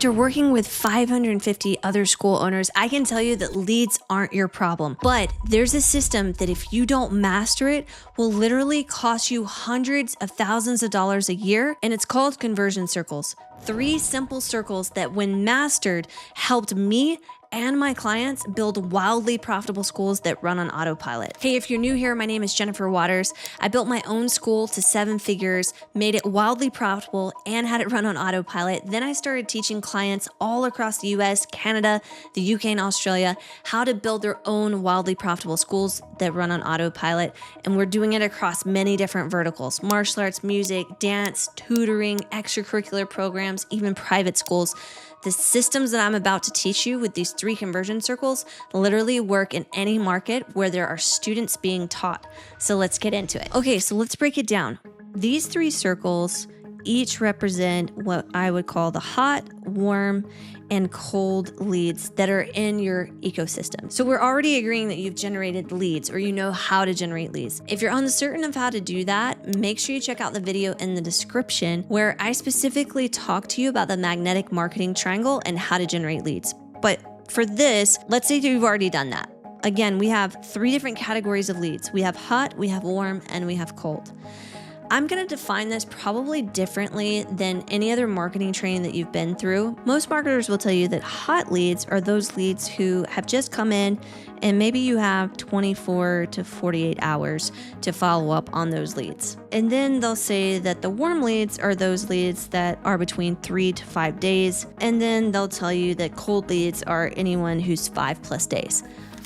After working with 550 other school owners, I can tell you that leads aren't your problem. But there's a system that if you don't master it, will literally cost you hundreds of thousands of dollars a year, and it's called conversion circles. 3 simple circles that, when mastered, helped me and my clients build wildly profitable schools that run on autopilot. Hey, if you're new here, my name is Jennifer Waters. I built my own school to 7 figures, made it wildly profitable, and had it run on autopilot. Then I started teaching clients all across the US, Canada, the UK, and Australia how to build their own wildly profitable schools that run on autopilot. And we're doing it across many different verticals: martial arts, music, dance, tutoring, extracurricular programs, even private schools. The systems that I'm about to teach you with these 3 conversion circles literally work in any market where there are students being taught. So let's get into it. Okay, so let's break it down. These 3 circles each represent what I would call the hot, warm, and cold leads that are in your ecosystem. So we're already agreeing that you've generated leads, or you know how to generate leads. If you're uncertain of how to do that, make sure you check out the video in the description where I specifically talk to you about the magnetic marketing triangle and how to generate leads. But for this, let's say you've already done that. Again, we have 3 different categories of leads. We have hot, we have warm, and we have cold. I'm going to define this probably differently than any other marketing training that you've been through. Most marketers will tell you that hot leads are those leads who have just come in, and maybe you have 24 to 48 hours to follow up on those leads. And then they'll say that the warm leads are those leads that are between 3 to 5 days. And then they'll tell you that cold leads are anyone who's 5+ days.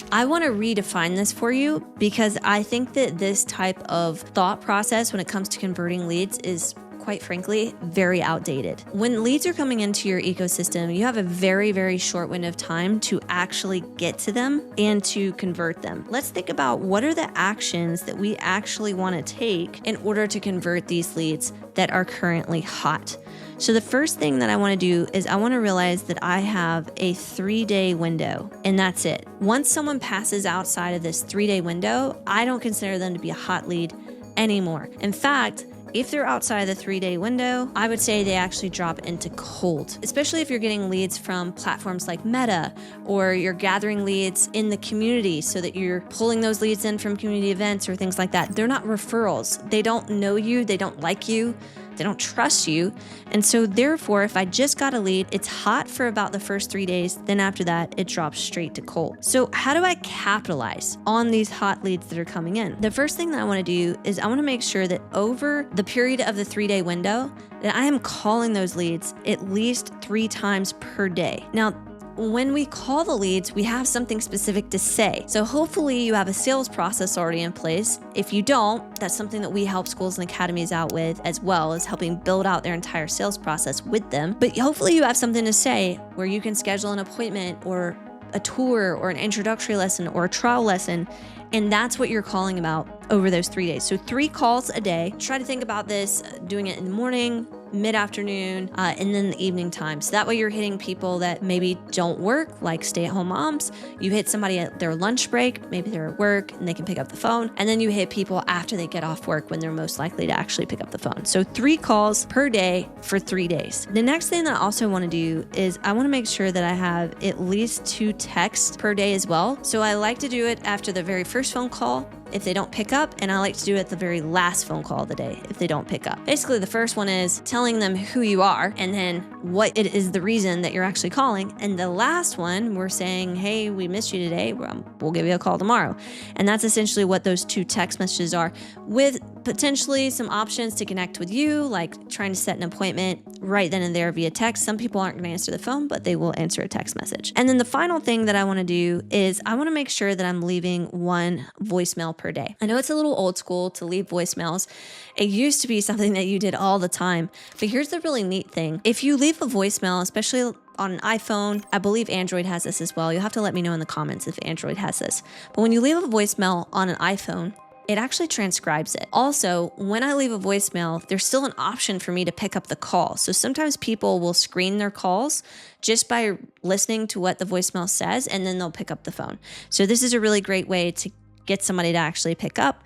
I want to redefine this for you because I think that this type of thought process when it comes to converting leads is, quite frankly, very outdated. When leads are coming into your ecosystem, you have a very, very short window of time to actually get to them and to convert them. Let's think about what are the actions that we actually want to take in order to convert these leads that are currently hot. So the first thing that I want to do is I want to realize that I have a 3-day window, and that's it. Once someone passes outside of this 3-day window, I don't consider them to be a hot lead anymore. In fact, if they're outside of the 3-day window, I would say they actually drop into cold, especially if you're getting leads from platforms like Meta, or you're gathering leads in the community so that you're pulling those leads in from community events or things like that. They're not referrals. They don't know you. They don't like you. They don't trust you. And so therefore, if I just got a lead, it's hot for about the first 3 days. Then after that, it drops straight to cold. So how do I capitalize on these hot leads that are coming in? The first thing that I want to do is I want to make sure that over the period of the 3-day window, that I am calling those leads at least 3 times per day. Now, when we call the leads, we have something specific to say. So hopefully you have a sales process already in place. If you don't, that's something that we help schools and academies out with, as well as helping build out their entire sales process with them. But hopefully you have something to say where you can schedule an appointment or a tour or an introductory lesson or a trial lesson. And that's what you're calling about over those 3 days. So 3 calls a day. Try to think about this, doing it in the morning, mid-afternoon, and then the evening time. So that way you're hitting people that maybe don't work, like stay-at-home moms. You hit somebody at their lunch break, maybe they're at work and they can pick up the phone. And then you hit people after they get off work when they're most likely to actually pick up the phone. So 3 calls per day for 3 days. The next thing that I also want to do is I want to make sure that I have at least 2 texts per day as well. So I like to do it after the very first phone call if they don't pick up, and I like to do it at the very last phone call of the day if they don't pick up. Basically, the first one is telling them who you are and then what it is the reason that you're actually calling. And the last one, we're saying, hey, we missed you today. We'll give you a call tomorrow. And that's essentially what those 2 text messages are, with potentially some options to connect with you, like trying to set an appointment right then and there via text. Some people aren't going to answer the phone, but they will answer a text message. And then the final thing that I want to do is I want to make sure that I'm leaving 1 voicemail per day. I know it's a little old school to leave voicemails. It used to be something that you did all the time, but here's the really neat thing. If you leave a voicemail, especially on an iPhone, I believe Android has this as well. You'll have to let me know in the comments if Android has this. But when you leave a voicemail on an iPhone, it actually transcribes it. Also, when I leave a voicemail, there's still an option for me to pick up the call. So sometimes people will screen their calls just by listening to what the voicemail says, and then they'll pick up the phone. So this is a really great way to get somebody to actually pick up,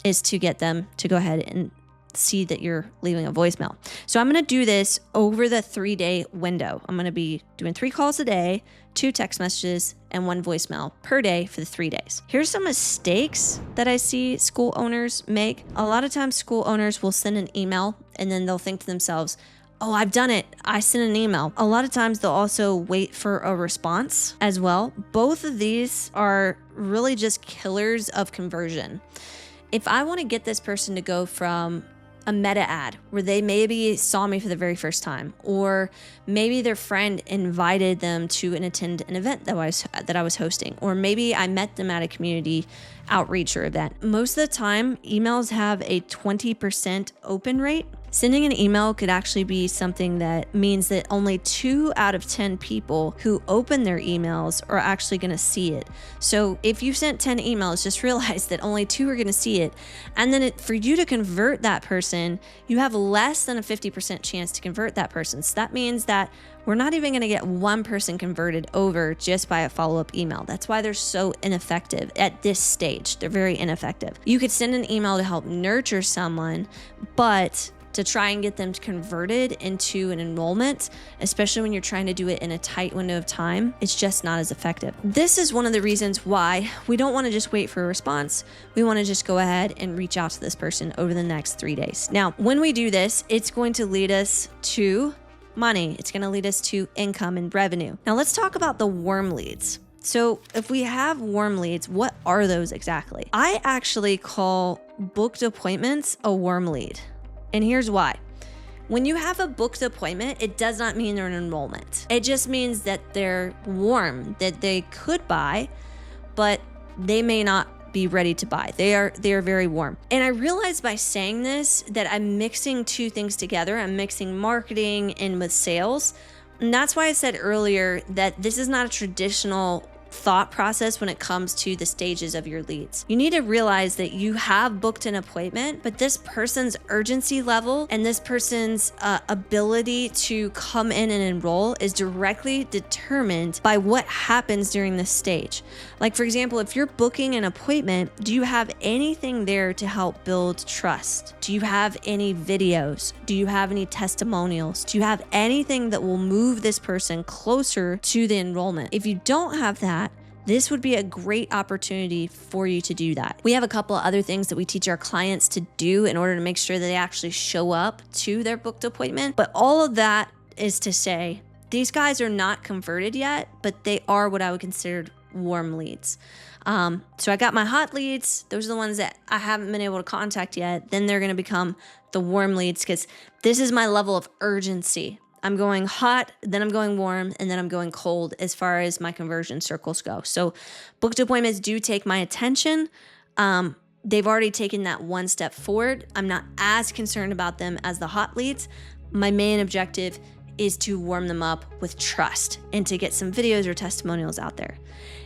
is to get them to go ahead and see that you're leaving a voicemail. So I'm going to do this over the 3-day window. I'm going to be doing 3 calls a day, 2 text messages, and 1 voicemail per day for the 3 days. Here's some mistakes that I see school owners make. A lot of times school owners will send an email and then they'll think to themselves, oh, I've done it. I sent an email. A lot of times they'll also wait for a response as well. Both of these are really just killers of conversion. If I want to get this person to go from a meta ad where they maybe saw me for the very first time, or maybe their friend invited them to attend an event that I was hosting, or maybe I met them at a community outreach or event. Most of the time, emails have a 20% open rate. Sending an email could actually be something that means that only 2 out of 10 people who open their emails are actually going to see it. So if you sent 10 emails, just realize that only 2 are going to see it. And then for you to convert that person, you have less than a 50% chance to convert that person. So that means that we're not even going to get 1 person converted over just by a follow-up email. That's why they're so ineffective at this stage. They're very ineffective. You could send an email to help nurture someone, but to try and get them converted into an enrollment, especially when you're trying to do it in a tight window of time, it's just not as effective. This is one of the reasons why we don't want to just wait for a response. We want to just go ahead and reach out to this person over the next 3 days. Now, when we do this, it's going to lead us to money. It's going to lead us to income and revenue. Now, let's talk about the warm leads. So if we have warm leads, what are those exactly? I actually call booked appointments a warm lead. And here's why. When you have a booked appointment, it does not mean they're an enrollment. It just means that they're warm, that they could buy, but they may not be ready to buy. They are very warm. And I realized by saying this that I'm mixing 2 things together. I'm mixing marketing in with sales. And that's why I said earlier that this is not a traditional thought process when it comes to the stages of your leads. You need to realize that you have booked an appointment, but this person's urgency level and this person's ability to come in and enroll is directly determined by what happens during this stage. Like, for example, if you're booking an appointment, do you have anything there to help build trust? Do you have any videos? Do you have any testimonials? Do you have anything that will move this person closer to the enrollment? If you don't have that, this would be a great opportunity for you to do that. We have a couple of other things that we teach our clients to do in order to make sure that they actually show up to their booked appointment. But all of that is to say, these guys are not converted yet, but they are what I would consider warm leads. So I got my hot leads. Those are the ones that I haven't been able to contact yet. Then they're going to become the warm leads because this is my level of urgency. I'm going hot, then I'm going warm, and then I'm going cold as far as my conversion circles go. So booked appointments do take my attention. They've already taken that 1 step forward. I'm not as concerned about them as the hot leads. My main objective is to warm them up with trust and to get some videos or testimonials out there.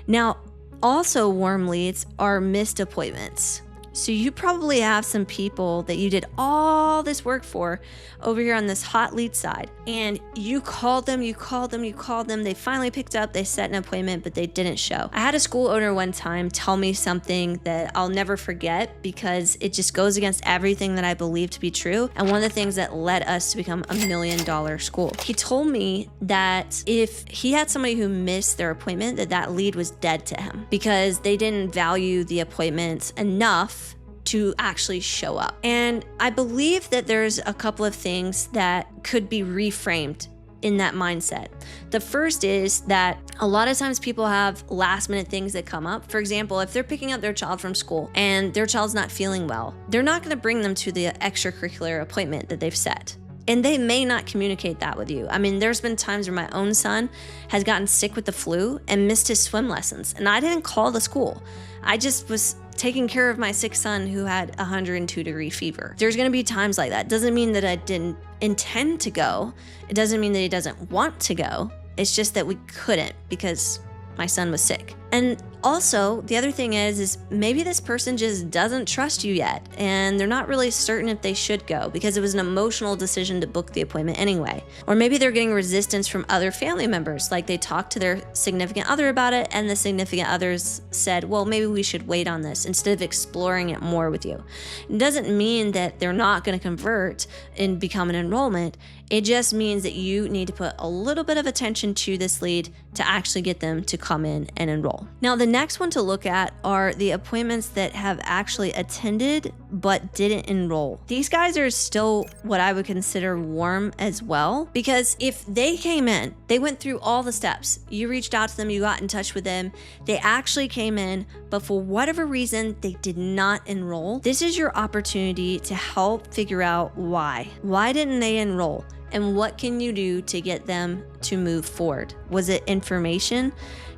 Now, also warm leads are missed appointments. So you probably have some people that you did all this work for over here on this hot lead side, and you called them, they finally picked up, they set an appointment, but they didn't show. I had a school owner one time tell me something that I'll never forget because it just goes against everything that I believe to be true, and one of the things that led us to become $1 million school. He told me that if he had somebody who missed their appointment, that lead was dead to him because they didn't value the appointment enough to actually show up. And I believe that there's a couple of things that could be reframed in that mindset. The first is that a lot of times people have last minute things that come up. For example, if they're picking up their child from school and their child's not feeling well, they're not going to bring them to the extracurricular appointment that they've set. And they may not communicate that with you. I mean, there's been times where my own son has gotten sick with the flu and missed his swim lessons. And I didn't call the school. I just was taking care of my sick son who had 102-degree fever. There's going to be times like that. Doesn't mean that I didn't intend to go. It doesn't mean that he doesn't want to go. It's just that we couldn't because my son was sick. And also, the other thing is maybe this person just doesn't trust you yet, and they're not really certain if they should go because it was an emotional decision to book the appointment anyway. Or maybe they're getting resistance from other family members, like they talked to their significant other about it, and the significant others said, well, maybe we should wait on this instead of exploring it more with you. It doesn't mean that they're not going to convert and become an enrollment. It just means that you need to put a little bit of attention to this lead to actually get them to come in and enroll. Now, the next one to look at are the appointments that have actually attended but didn't enroll. These guys are still what I would consider warm as well, because if they came in, they went through all the steps, you reached out to them, you got in touch with them, they actually came in, but for whatever reason, they did not enroll. This is your opportunity to help figure out why. Why didn't they enroll? And what can you do to get them to move forward? Was it information?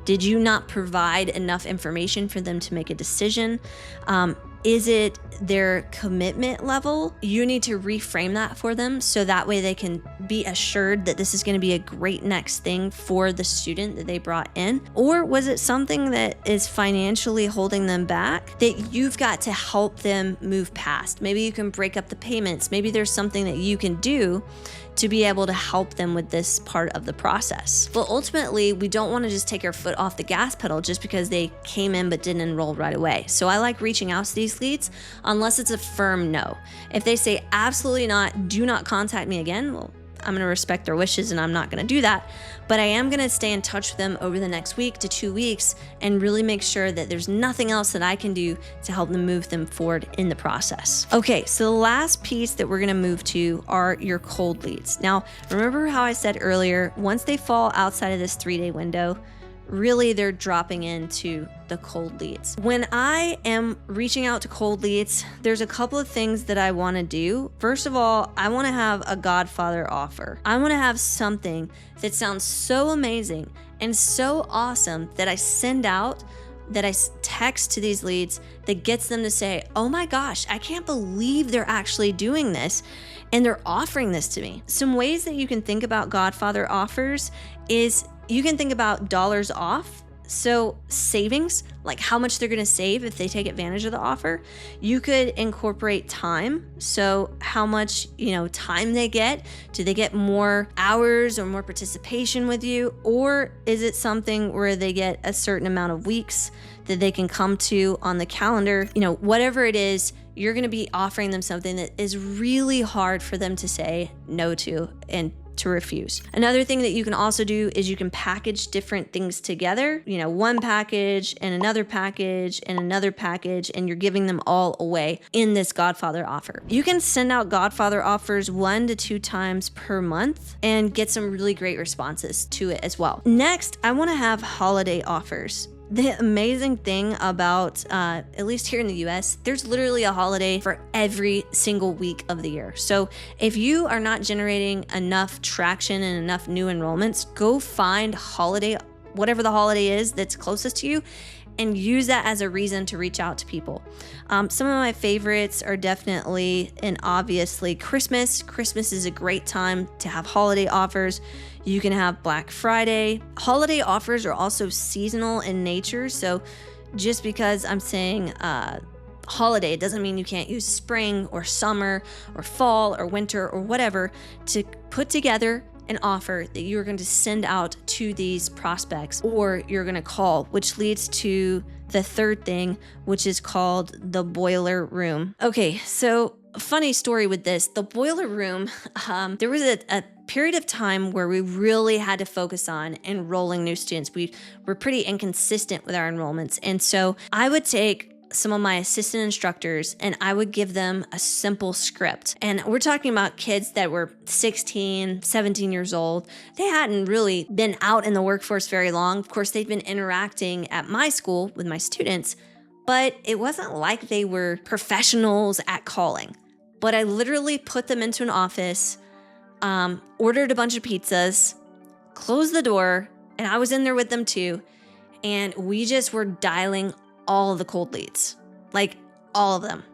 Did you not provide enough information for them to make a decision? Is it their commitment level? You need to reframe that for them so that way they can be assured that this is going to be a great next thing for the student that they brought in. Or was it something that is financially holding them back that you've got to help them move past? Maybe you can break up the payments. Maybe there's something that you can do to be able to help them with this part of the process. But ultimately, we don't want to just take our foot off the gas pedal just because they came in but didn't enroll right away. So I like reaching out to these leads unless it's a firm no. If they say absolutely not, do not contact me again, well, I'm going to respect their wishes and I'm not going to do that. But I am going to stay in touch with them over the next week to 2 weeks and really make sure that there's nothing else that I can do to help them move them forward in the process. Okay, so the last piece that we're going to move to are your cold leads. Now, remember how I said earlier, once they fall outside of this 3-day window, really they're dropping into the cold leads. When I am reaching out to cold leads, there's a couple of things that I want to do. First of all, I want to have a Godfather offer. I want to have something that sounds so amazing and so awesome that I send out, that I text to these leads that gets them to say, oh my gosh, I can't believe they're actually doing this and they're offering this to me. Some ways that you can think about Godfather offers is you can think about dollars off. So savings, like how much they're going to save if they take advantage of the offer. You could incorporate time. So how much, time they get. Do they get more hours or more participation with you? Or is it something where they get a certain amount of weeks that they can come to on the calendar? Whatever it is, you're going to be offering them something that is really hard for them to say no to and to refuse. Another thing that you can also do is you can package different things together, one package and another package and another package, and you're giving them all away in this Godfather offer. You can send out Godfather offers 1 to 2 times per month and get some really great responses to it as well. Next, I want to have holiday offers. The amazing thing about, at least here in the US, there's literally a holiday for every single week of the year. So if you are not generating enough traction and enough new enrollments, go find holiday, whatever the holiday is that's closest to you, and use that as a reason to reach out to people. Some of my favorites are definitely and obviously Christmas. Christmas is a great time to have holiday offers. You can have Black Friday. Holiday offers are also seasonal in nature. So just because I'm saying holiday, it doesn't mean you can't use spring or summer or fall or winter or whatever to put together an offer that you're going to send out to these prospects or you're going to call, which leads to the third thing, which is called the boiler room. Okay, so a funny story with this, the boiler room, there was a period of time where we really had to focus on enrolling new students. We were pretty inconsistent with our enrollments. And so I would take some of my assistant instructors and I would give them a simple script. And we're talking about kids that were 16, 17 years old. They hadn't really been out in the workforce very long. Of course, they'd been interacting at my school with my students, but it wasn't like they were professionals at calling. But I literally put them into an office, ordered a bunch of pizzas, closed the door, and I was in there with them too. And we just were dialing all of the cold leads, like all of them.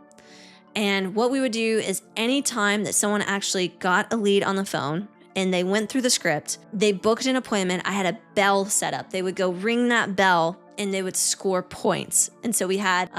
And what we would do is anytime that someone actually got a lead on the phone and they went through the script, they booked an appointment, I had a bell set up. They would go ring that bell and they would score points. And so we had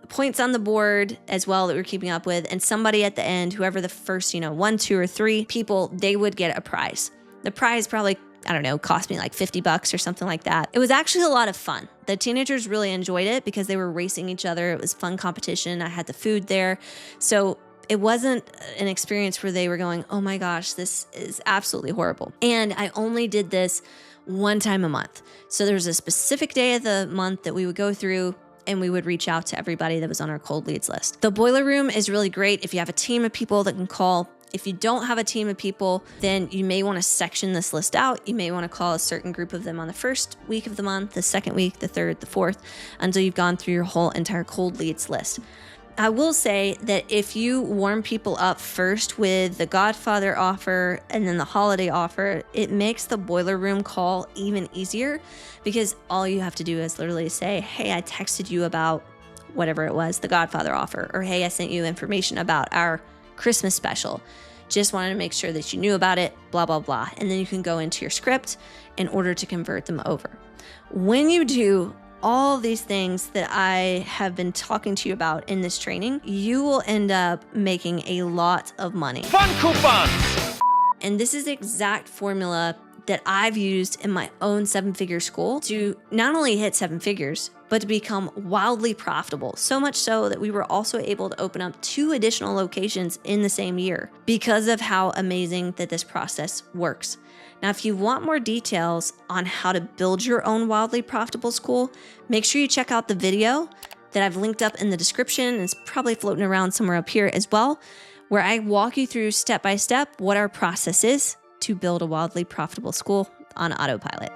points on the board as well that we were keeping up with. And somebody at the end, whoever the first, 1, 2, or 3 people, they would get a prize. The prize probably, I don't know, cost me like $50 or something like that. It was actually a lot of fun. The teenagers really enjoyed it because they were racing each other. It was fun competition. I had the food there. So it wasn't an experience where they were going, oh my gosh, this is absolutely horrible. And I only did this one time a month. So there was a specific day of the month that we would go through and we would reach out to everybody that was on our cold leads list. The boiler room is really great if you have a team of people that can call. If you don't have a team of people, then you may want to section this list out. You may want to call a certain group of them on the first week of the month, the second week, the third, the fourth, until you've gone through your whole entire cold leads list. I will say that if you warm people up first with the Godfather offer and then the holiday offer, it makes the boiler room call even easier because all you have to do is literally say, hey, I texted you about whatever it was, the Godfather offer, or hey, I sent you information about our Christmas special. Just wanted to make sure that you knew about it, blah, blah, blah. And then you can go into your script in order to convert them over. When you do all these things that I have been talking to you about in this training, you will end up making a lot of money. Fun coupons! And this is the exact formula that I've used in my own 7-figure school to not only hit 7 figures, but to become wildly profitable. So much so that we were also able to open up 2 additional locations in the same year because of how amazing that this process works. Now, if you want more details on how to build your own wildly profitable school, make sure you check out the video that I've linked up in the description. It's probably floating around somewhere up here as well, where I walk you through step by step what our process is to build a wildly profitable school on autopilot.